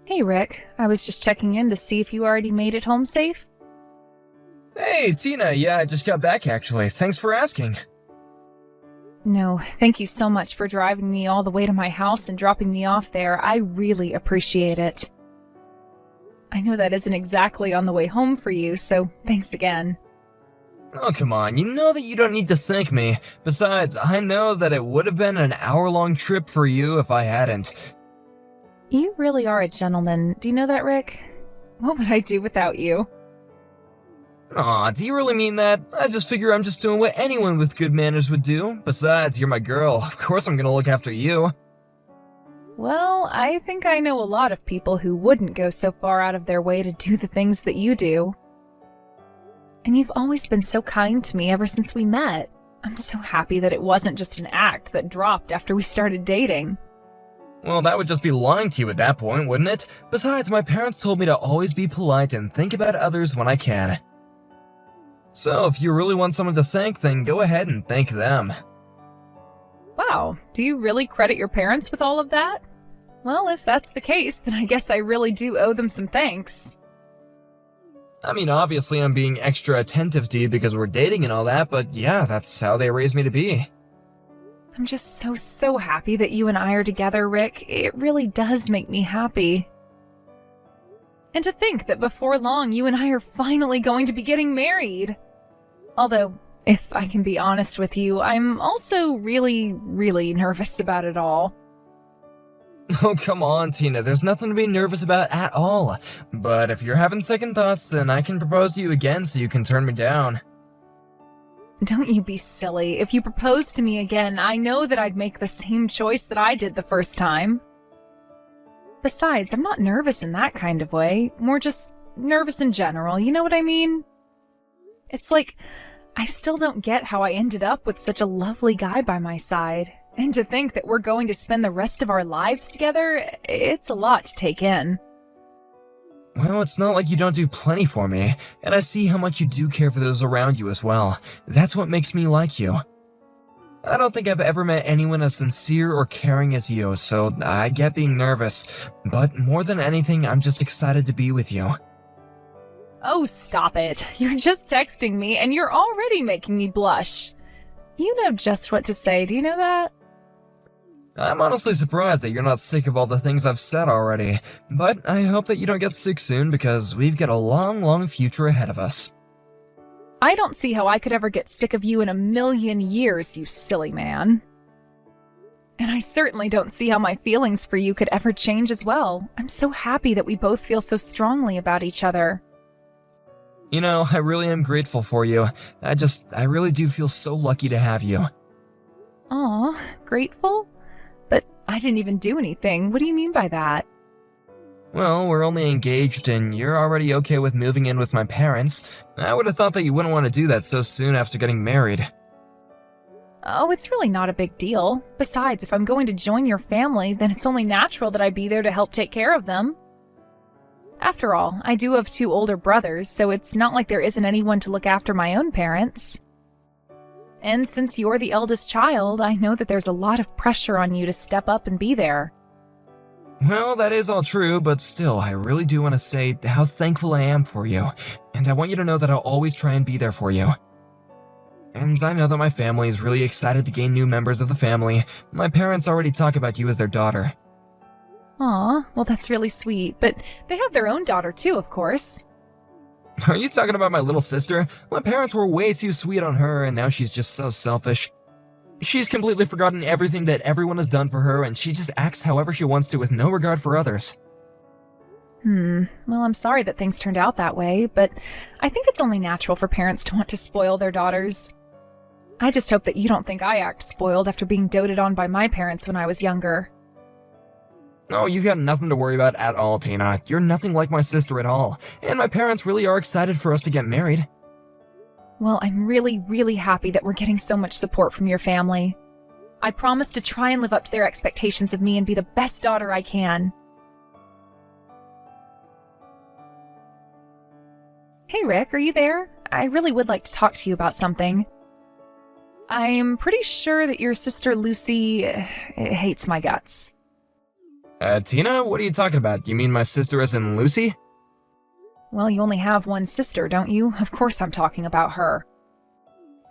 Hey Rick, I was just checking in to see if you already made it home safe. Hey, Tina, yeah, I just got back actually. Thanks for asking. No, thank you so much for driving me all the way to my house and dropping me off there. I really appreciate it. I know that isn't exactly on the way home for you, so thanks again. Oh, come on, you know that you don't need to thank me. Besides, I know that it would have been an hour-long trip for you if I hadn't. You really are a gentleman. Do you know that, Rick? What would I do without you? Aw, do you really mean that? I just figure I'm just doing what anyone with good manners would do. Besides, you're my girl. Of course I'm gonna look after you. Well, I think I know a lot of people who wouldn't go so far out of their way to do the things that you do. And you've always been so kind to me ever since we met. I'm so happy that it wasn't just an act that dropped after we started dating. Well, that would just be lying to you at that point, wouldn't it? Besides, my parents told me to always be polite and think about others when I can. So, if you really want someone to thank, then go ahead and thank them. Wow, do you really credit your parents with all of that? Well, if that's the case, then I guess I really do owe them some thanks. I mean, obviously I'm being extra attentive to you because we're dating and all that, but yeah, that's how they raised me to be. I'm just so happy that you and I are together, Rick. It really does make me happy. And to think that before long, you and I are finally going to be getting married. Although, if I can be honest with you, I'm also really nervous about it all. Oh, come on, Tina, there's nothing to be nervous about at all. But if you're having second thoughts, then I can propose to you again so you can turn me down. Don't you be silly. If you proposed to me again, I know that I'd make the same choice that I did the first time. Besides, I'm not nervous in that kind of way, more just nervous in general, you know what I mean? It's like, I still don't get how I ended up with such a lovely guy by my side. And to think that we're going to spend the rest of our lives together, it's a lot to take in. Well, it's not like you don't do plenty for me, and I see how much you do care for those around you as well. That's what makes me like you. I don't think I've ever met anyone as sincere or caring as you, so I get being nervous. But more than anything, I'm just excited to be with you. Oh, stop it. You're just texting me and you're already making me blush. You know just what to say, do you know that? I'm honestly surprised that you're not sick of all the things I've said already, but I hope that you don't get sick soon because we've got a long future ahead of us. I don't see how I could ever get sick of you in a million years, you silly man. And I certainly don't see how my feelings for you could ever change as well. I'm so happy that we both feel so strongly about each other. You know, I really am grateful for you. I really do feel so lucky to have you. Aw, grateful? But I didn't even do anything. What do you mean by that? Well, we're only engaged and you're already okay with moving in with my parents. I would have thought that you wouldn't want to do that so soon after getting married. Oh, it's really not a big deal. Besides, if I'm going to join your family, then it's only natural that I be there to help take care of them. After all, I do have 2 older brothers, so it's not like there isn't anyone to look after my own parents. And since you're the eldest child, I know that there's a lot of pressure on you to step up and be there. Well, that is all true, but still, I really do want to say how thankful I am for you, and I want you to know that I'll always try and be there for you. And I know that my family is really excited to gain new members of the family. My parents already talk about you as their daughter. Aw, well that's really sweet, but they have their own daughter too, of course. Are you talking about my little sister? My parents were way too sweet on her, and now she's just so selfish. She's completely forgotten everything that everyone has done for her, and she just acts however she wants to with no regard for others. Well, I'm sorry that things turned out that way, but I think it's only natural for parents to want to spoil their daughters. I just hope that you don't think I act spoiled after being doted on by my parents when I was younger. Oh, you've got nothing to worry about at all, Tina. You're nothing like my sister at all, and my parents really are excited for us to get married. Well, I'm really happy that we're getting so much support from your family. I promise to try and live up to their expectations of me and be the best daughter I can. Hey Rick, are you there? I really would like to talk to you about something. I'm pretty sure that your sister Lucy hates my guts. Tina, what are you talking about? You mean my sister as in Lucy? Well, you only have one sister, don't you? Of course I'm talking about her.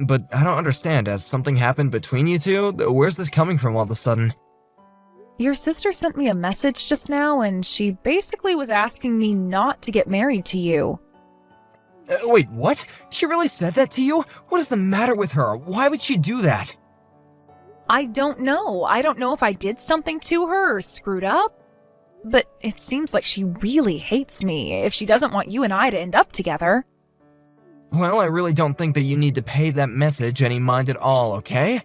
But I don't understand. Has something happened between you two? Where's this coming from all of a sudden? Your sister sent me a message just now, and she basically was asking me not to get married to you. Wait, what? She really said that to you? What is the matter with her? Why would she do that? I don't know. I don't know if I did something to her or screwed up. But it seems like she really hates me if she doesn't want you and I to end up together. Well, I really don't think that you need to pay that message any mind at all, okay?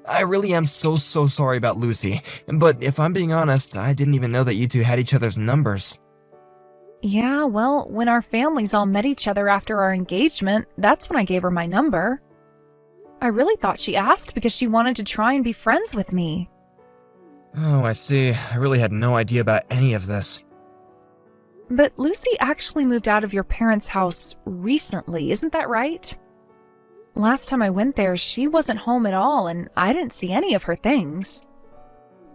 I really am so sorry about Lucy, but if I'm being honest, I didn't even know that you two had each other's numbers. Yeah, well, when our families all met each other after our engagement, that's when I gave her my number. I really thought she asked because she wanted to try and be friends with me. Oh, I see. I really had no idea about any of this. But Lucy actually moved out of your parents' house recently, isn't that right? Last time I went there, she wasn't home at all, and I didn't see any of her things.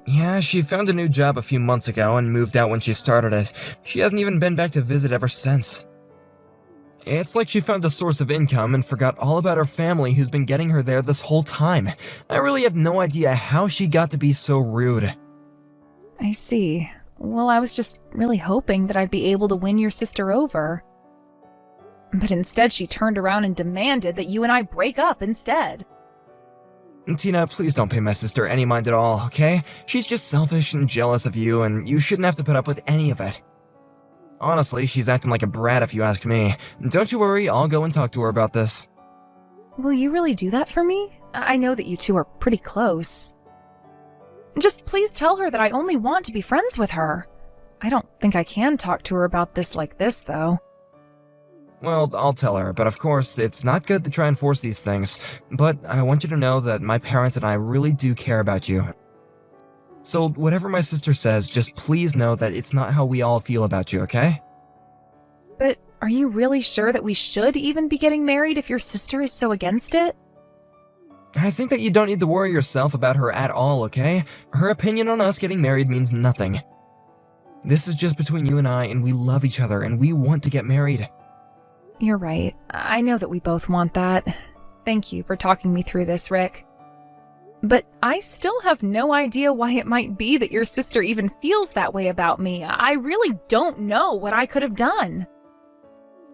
Yeah, she found a new job a few months ago and moved out when she started it. She hasn't even been back to visit ever since. It's like she found a source of income and forgot all about her family who's been getting her there this whole time. I really have no idea how she got to be so rude. I see. Well, I was just really hoping that I'd be able to win your sister over. But instead she turned around and demanded that you and I break up instead. Tina, please don't pay my sister any mind at all, okay? She's just selfish and jealous of you, and you shouldn't have to put up with any of it. Honestly, she's acting like a brat if you ask me. Don't you worry, I'll go and talk to her about this. Will you really do that for me? I know that you two are pretty close. Just please tell her that I only want to be friends with her. I don't think I can talk to her about this like this, though. Well, I'll tell her, but of course, it's not good to try and force these things. But I want you to know that my parents and I really do care about you. So whatever my sister says, just please know that it's not how we all feel about you, okay? But are you really sure that we should even be getting married if your sister is so against it? I think that you don't need to worry yourself about her at all, okay? Her opinion on us getting married means nothing. This is just between you and we love each other, and we want to get married. You're right. I know that we both want that. Thank you for talking me through this, Rick. But I still have no idea why it might be that your sister even feels that way about me. I really don't know what I could have done.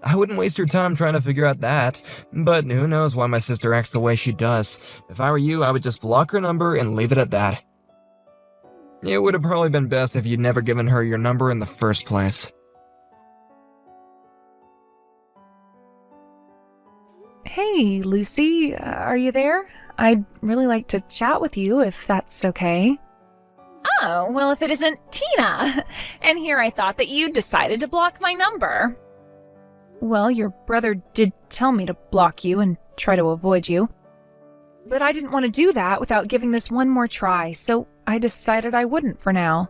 I wouldn't waste your time trying to figure out that, but who knows why my sister acts the way she does. If I were you, I would just block her number and leave it at that. It would have probably been best if you'd never given her your number in the first place. Hey, Lucy, are you there? I'd really like to chat with you if that's okay. Oh, well, if it isn't Tina. And here I thought that you decided to block my number. Well, your brother did tell me to block you and try to avoid you. But I didn't want to do that without giving this one more try, so I decided I wouldn't for now.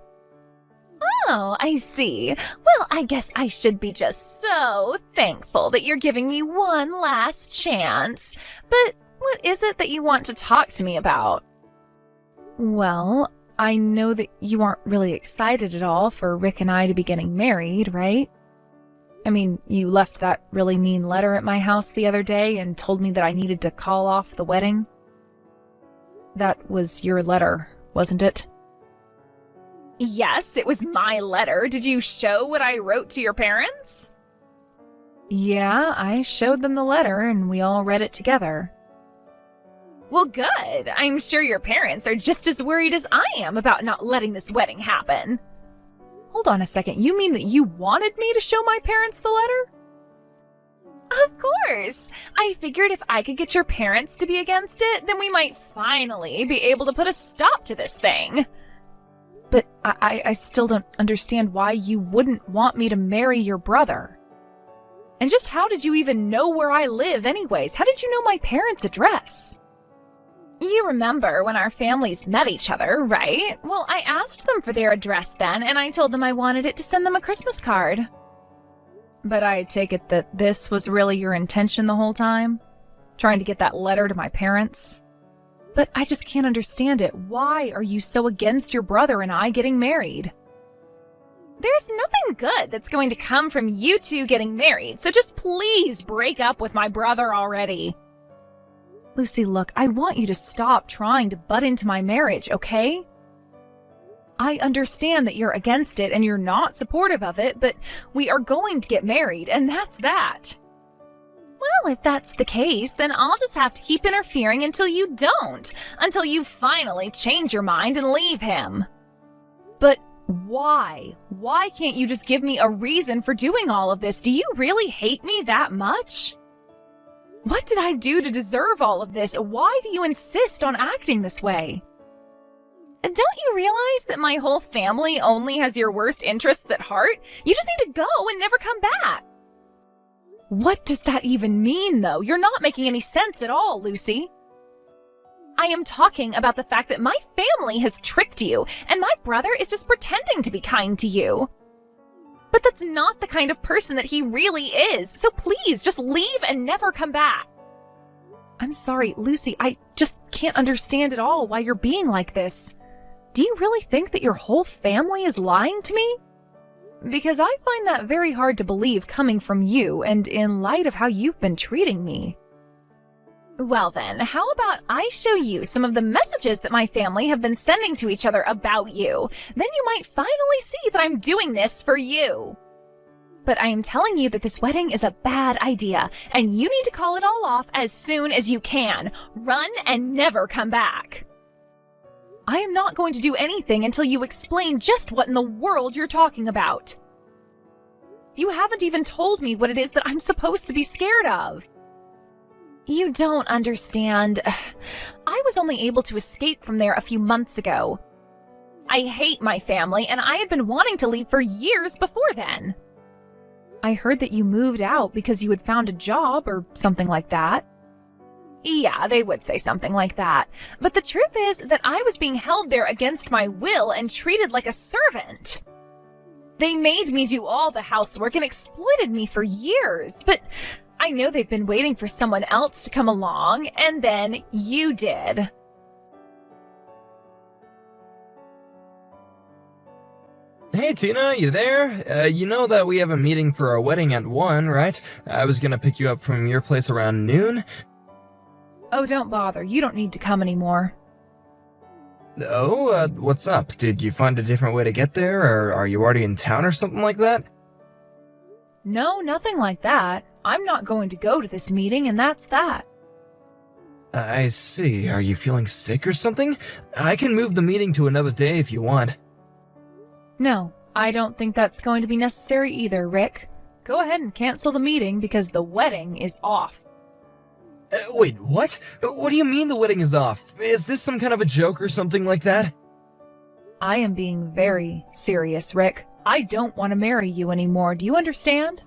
Oh, I see. Well, I guess I should be just so thankful that you're giving me one last chance. But what is it that you want to talk to me about? Well, I know that you aren't really excited at all for Rick and I to be getting married, right? I mean, you left that really mean letter at my house the other day and told me that I needed to call off the wedding. That was your letter, wasn't it? Yes, it was my letter. Did you show what I wrote to your parents? Yeah, I showed them the letter and we all read it together. Well, good. I'm sure your parents are just as worried as I am about not letting this wedding happen. Hold on a second, you mean that you wanted me to show my parents the letter? Of course. I figured if I could get your parents to be against it, then we might finally be able to put a stop to this thing. But I still don't understand why you wouldn't want me to marry your brother. And just how did you even know where I live anyways? How did you know my parents' address? You remember when our families met each other, right? Well, I asked them for their address then, and I told them I wanted it to send them a Christmas card. But I take it that this was really your intention the whole time? Trying to get that letter to my parents? But I just can't understand it. Why are you so against your brother and I getting married? There's nothing good that's going to come from you two getting married, so just please break up with my brother already. Lucy, look, I want you to stop trying to butt into my marriage, okay? I understand that you're against it and you're not supportive of it, but we are going to get married, and that's that. Well, if that's the case, then I'll just have to keep interfering until you don't, until you finally change your mind and leave him. But why? Why can't you just give me a reason for doing all of this? Do you really hate me that much? What did I do to deserve all of this? Why do you insist on acting this way? Don't you realize that my whole family only has your worst interests at heart? You just need to go and never come back. What does that even mean, though? You're not making any sense at all, Lucy. I am talking about the fact that my family has tricked you, and my brother is just pretending to be kind to you. But that's not the kind of person that he really is, so please just leave and never come back. I'm sorry, Lucy, I just can't understand at all why you're being like this. Do you really think that your whole family is lying to me? Because I find that very hard to believe coming from you and in light of how you've been treating me. Well then, how about I show you some of the messages that my family have been sending to each other about you? Then you might finally see that I'm doing this for you. But I am telling you that this wedding is a bad idea, and you need to call it all off as soon as you can. Run and never come back. I am not going to do anything until you explain just what in the world you're talking about. You haven't even told me what it is that I'm supposed to be scared of. You don't understand. I was only able to escape from there a few months ago. I hate my family, and I had been wanting to leave for years before then. I heard that you moved out because you had found a job or something like that. Yeah, they would say something like that. But the truth is that I was being held there against my will and treated like a servant. They made me do all the housework and exploited me for years, but I know they've been waiting for someone else to come along, and then you did. Hey Tina, you there? You know that we have a meeting for our wedding at 1, right? I was gonna pick you up from your place around noon. Oh, don't bother. You don't need to come anymore. Oh, what's up? Did you find a different way to get there, or are you already in town or something like that? No, nothing like that. I'm not going to go to this meeting, and that's that. I see. Are you feeling sick or something? I can move the meeting to another day if you want. No, I don't think that's going to be necessary either, Rick. Go ahead and cancel the meeting because the wedding is off. Wait, what? What do you mean the wedding is off? Is this some kind of a joke or something like that? I am being very serious, Rick. I don't want to marry you anymore. Do you understand?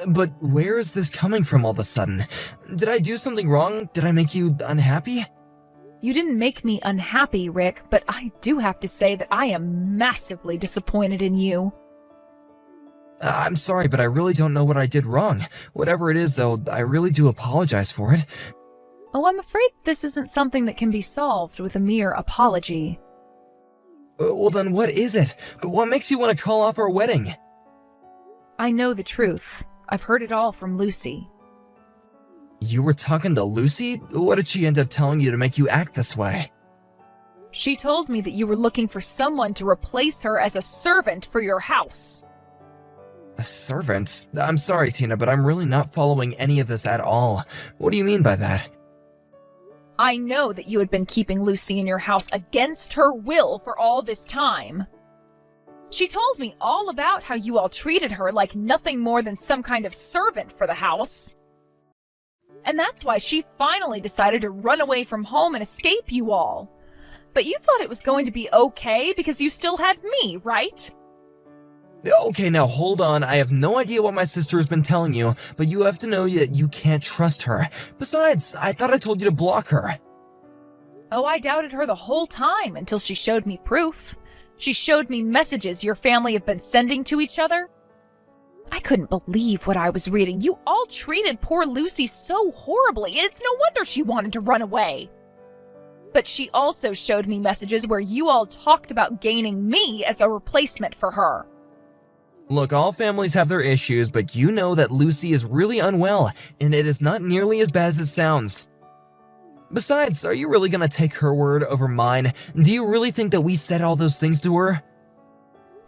But where is this coming from all of a sudden? Did I do something wrong? Did I make you unhappy? You didn't make me unhappy, Rick, but I do have to say that I am massively disappointed in you. I'm sorry, but I really don't know what I did wrong. Whatever it is, though, I really do apologize for it. Oh, I'm afraid this isn't something that can be solved with a mere apology. Well then, what is it? What makes you want to call off our wedding? I know the truth. I've heard it all from Lucy. You were talking to Lucy? What did she end up telling you to make you act this way? She told me that you were looking for someone to replace her as a servant for your house. A servant? I'm sorry, Tina, but I'm really not following any of this at all. What do you mean by that? I know that you had been keeping Lucy in your house against her will for all this time. She told me all about how you all treated her like nothing more than some kind of servant for the house. And that's why she finally decided to run away from home and escape you all. But you thought it was going to be okay because you still had me, right? Okay, now hold on. I have no idea what my sister has been telling you, but you have to know that you can't trust her. Besides, I thought I told you to block her. Oh, I doubted her the whole time until she showed me proof. She showed me messages your family have been sending to each other. I couldn't believe what I was reading. You all treated poor Lucy so horribly. It's no wonder she wanted to run away. But she also showed me messages where you all talked about gaining me as a replacement for her. Look, all families have their issues, but you know that Lucy is really unwell, and it is not nearly as bad as it sounds. Besides, are you really gonna take her word over mine? Do you really think that we said all those things to her?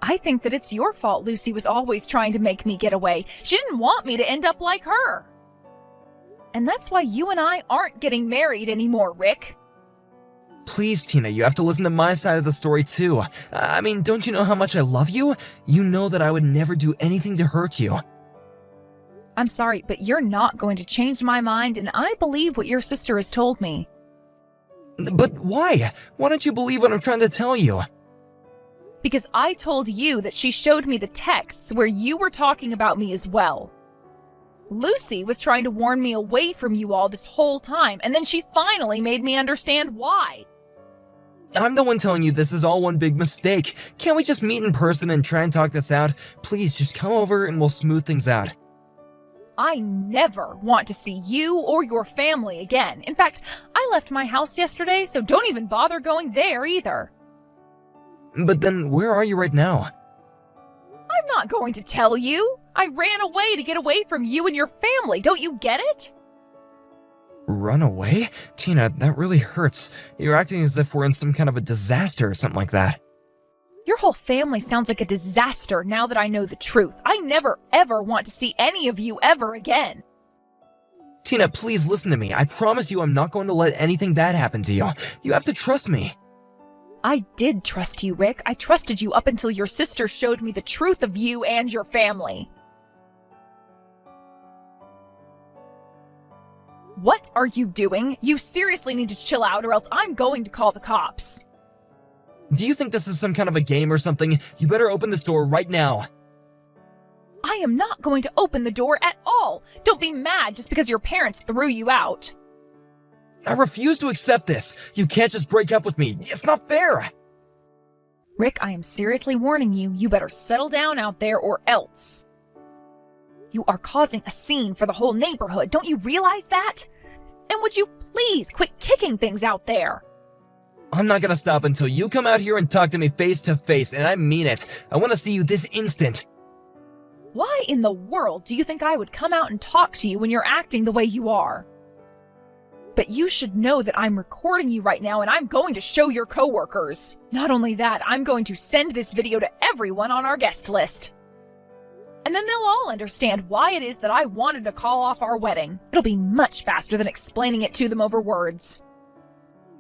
I think that it's your fault Lucy was always trying to make me get away. She didn't want me to end up like her. And that's why you and I aren't getting married anymore, Rick. Please, Tina, you have to listen to my side of the story too. I mean, don't you know how much I love you? You know that I would never do anything to hurt you. I'm sorry, but you're not going to change my mind, and I believe what your sister has told me. But why? Why don't you believe what I'm trying to tell you? Because I told you that she showed me the texts where you were talking about me as well. Lucy was trying to warn me away from you all this whole time, and then she finally made me understand why. I'm the one telling you this is all one big mistake. Can't we just meet in person and try and talk this out? Please, just come over and we'll smooth things out. I never want to see you or your family again. In fact, I left my house yesterday, so don't even bother going there either. But then, where are you right now? I'm not going to tell you. I ran away to get away from you and your family. Don't you get it? Run away? Tina, that really hurts. You're acting as if we're in some kind of a disaster or something like that. Your whole family sounds like a disaster now that I know the truth. I never ever want to see any of you ever again. Tina, please listen to me. I promise you I'm not going to let anything bad happen to you. You have to trust me. I did trust you, Rick. I trusted you up until your sister showed me the truth of you and your family. What are you doing? You seriously need to chill out or else I'm going to call the cops. Do you think this is some kind of a game or something? You better open this door right now. I am not going to open the door at all. Don't be mad just because your parents threw you out. I refuse to accept this. You can't just break up with me. It's not fair. Rick, I am seriously warning you. You better settle down out there or else. You are causing a scene for the whole neighborhood. Don't you realize that? And would you please quit kicking things out there? I'm not gonna stop until you come out here and talk to me face to face, and I mean it. I want to see you this instant. Why in the world do you think I would come out and talk to you when you're acting the way you are? But you should know that I'm recording you right now and I'm going to show your coworkers. Not only that, I'm going to send this video to everyone on our guest list. And then they'll all understand why it is that I wanted to call off our wedding. It'll be much faster than explaining it to them over words.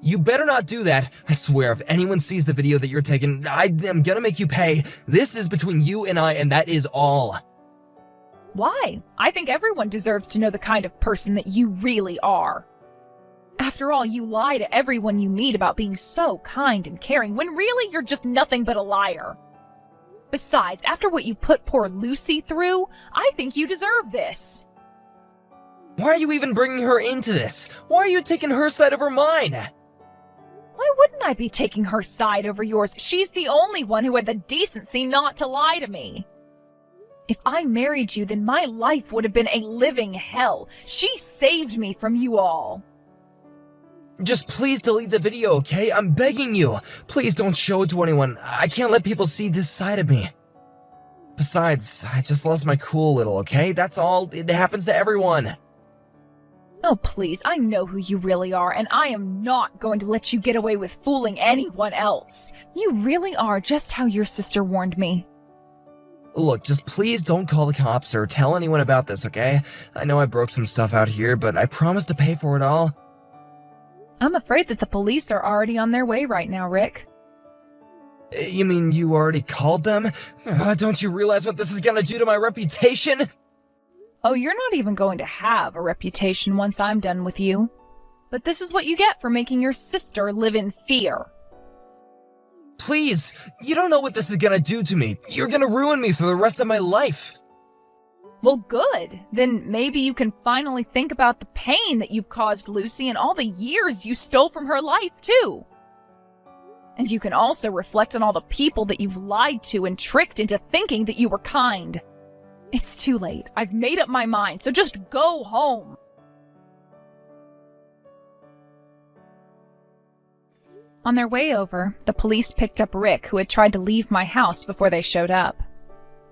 You better not do that. I swear, if anyone sees the video that you're taking, I am gonna make you pay. This is between you and I, and that is all. Why? I think everyone deserves to know the kind of person that you really are. After all, you lie to everyone you meet about being so kind and caring, when really you're just nothing but a liar. Besides, after what you put poor Lucy through, I think you deserve this. Why are you even bringing her into this? Why are you taking her side over mine? Why wouldn't I be taking her side over yours? She's the only one who had the decency not to lie to me. If I married you, then my life would have been a living hell. She saved me from you all. Just please delete the video, okay? I'm begging you. Please don't show it to anyone. I can't let people see this side of me. Besides, I just lost my cool a little, okay? That's all. It happens to everyone. Oh, please, I know who you really are, and I am not going to let you get away with fooling anyone else. You really are just how your sister warned me. Look, just please don't call the cops or tell anyone about this, okay? I know I broke some stuff out here, but I promise to pay for it all. I'm afraid that the police are already on their way right now, Rick. You mean you already called them? Don't you realize what this is gonna do to my reputation? Oh, you're not even going to have a reputation once I'm done with you. But this is what you get for making your sister live in fear. Please, you don't know what this is gonna do to me. You're gonna ruin me for the rest of my life. Well, good. Then maybe you can finally think about the pain that you've caused Lucy and all the years you stole from her life, too. And you can also reflect on all the people that you've lied to and tricked into thinking that you were kind. It's too late. I've made up my mind, so just go home. On their way over, the police picked up Rick, who had tried to leave my house before they showed up.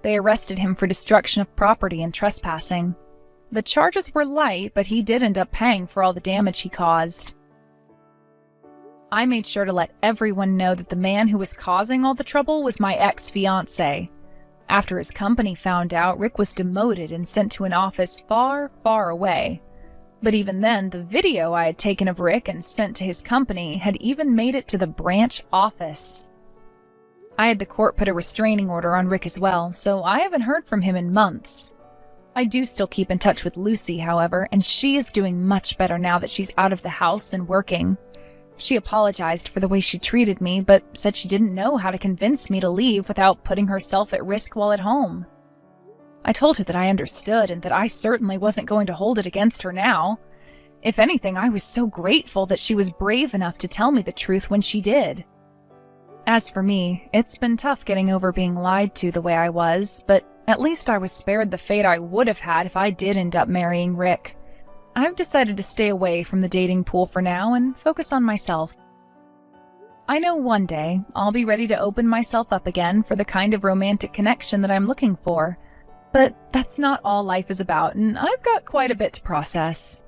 They arrested him for destruction of property and trespassing. The charges were light, but he did end up paying for all the damage he caused. I made sure to let everyone know that the man who was causing all the trouble was my ex-fiancé. After his company found out, Rick was demoted and sent to an office far, far away. But even then, the video I had taken of Rick and sent to his company had even made it to the branch office. I had the court put a restraining order on Rick as well, so I haven't heard from him in months. I do still keep in touch with Lucy, however, and she is doing much better now that she's out of the house and working. She apologized for the way she treated me, but said she didn't know how to convince me to leave without putting herself at risk while at home. I told her that I understood and that I certainly wasn't going to hold it against her now. If anything, I was so grateful that she was brave enough to tell me the truth when she did. As for me, it's been tough getting over being lied to the way I was, but at least I was spared the fate I would have had if I did end up marrying Rick. I've decided to stay away from the dating pool for now and focus on myself. I know one day I'll be ready to open myself up again for the kind of romantic connection that I'm looking for. But that's not all life is about, and I've got quite a bit to process.